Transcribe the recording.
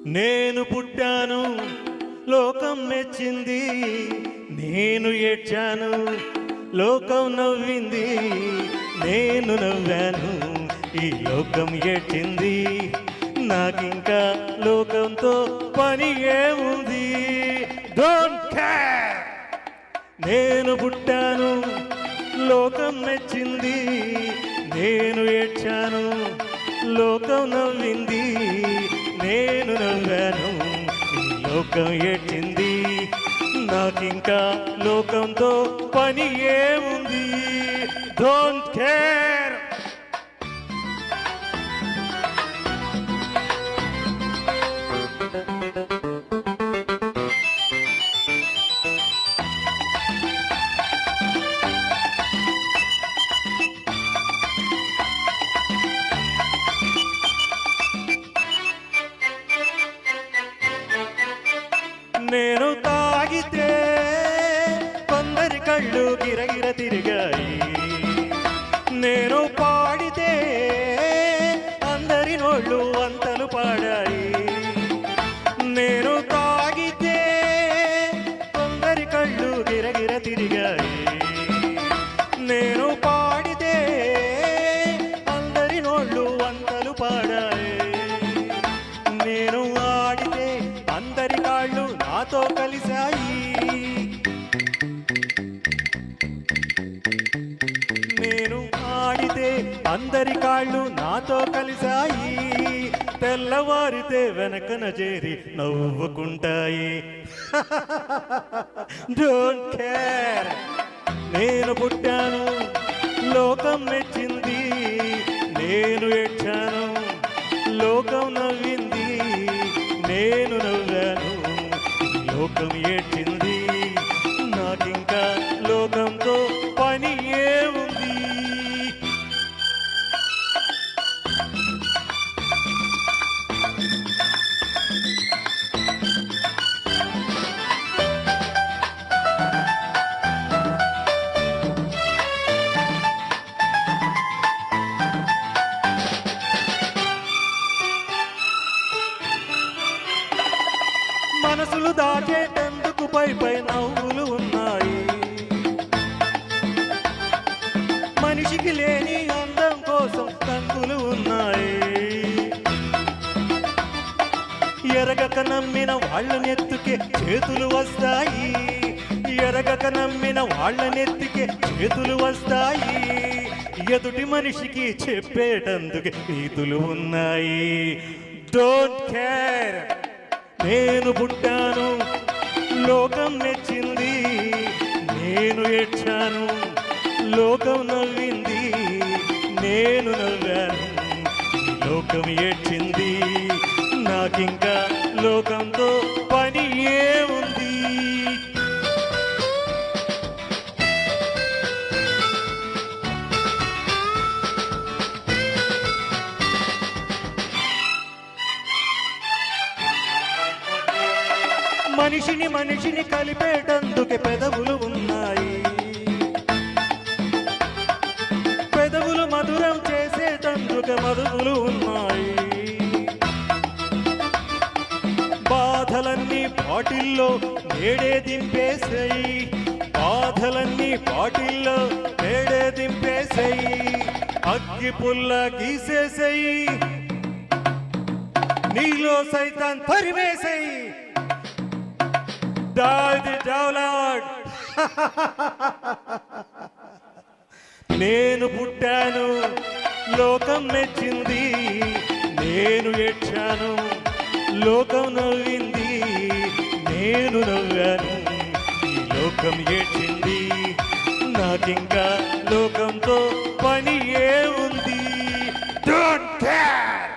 నేను పుట్టాను లోకం మెచ్చింది, నేను ఏడ్చాను లోకం నవ్వింది, నేను నవ్వాను ఈ లోకం ఏడ్చింది, నాకింకా లోకంతో పని ఏముంది. Don't care. నేను పుట్టాను లోకం మెచ్చింది, నేను ఏడ్చాను లోకం నవ్వింది, నేను నవ్వాను ఈ లోకం ఏడ్చింది, నాకింకా లోకంతో పని ఏముంది. Don't care. నేను తాగితే కొందరి కళ్ళు గిరగిర తిరిగాయి, నేను పాడితే అందరి నోళ్ళు వంతలు పాడాయి. నేను తాగితే కొందరి కళ్ళు గిరగిర తిరిగాయి, నేను పాడితే అందరి నోళ్ళు వంతలు పాడాయి. నేను ఆడితే అందరి కాళ్ళు నాతో కలిశాయి, నేను ఆడితే అందరి కాళ్ళు నాతో కలిశాయి, తెల్లవారితే వెనకన చేరి నవ్వుకుంటాయి. Don't care. నేను పుట్టాను లోకం మెచ్చింది, నేను ఏడ్చాను లోకం నవ్వింది, నేను నవ్వాను లోకం ఏడ్చింది, నాకింకా లోకంతో పని ఏముంది. మనసులు దాచేటందుకు పై నవ్వులు ఉన్నాయి, మనిషికి లేని అందం కోసం కంకులు ఉన్నాయి. ఎరగక నమ్మిన వాళ్ళనెత్తుకే చేతులు వస్తాయి, ఎరగక నమ్మిన వాళ్ళనెత్తుకే చేతులు వస్తాయి. ఎదుటి మనిషికి చెప్పేటందుకు నీతులు ఉన్నాయి. Don't care. నేను పుట్టాను లోకం మెచ్చింది, నేను ఏడ్చాను లోకం నవ్వింది, నేను నవ్వాను లోకం ఏడ్చింది, నాకింకా లోకంతో పని ఏముంది. మనిషిని కలిపేటందుకే పెదవులు ఉన్నాయి, పెదవులు మధురం చేసేటందుకే మధువులు ఉన్నాయి. బాధలన్నీ బాటిల్లో నేడే దింపేసాయి, బాధలన్నీ బాటిల్లో నేడే దింపేసాయి, అగ్గి పుల్ల గీసేసాయి, నీలో సైతాన్ తరిమేసాయి. నేను పుట్టాను లోకం మెచ్చింది, నేను ఏడ్చాను లోకం నవ్వింది, నేను నవ్వాను ఈ లోకం ఏడ్చింది, నాకింకా లోకంతో పని ఏముంది. Don't care.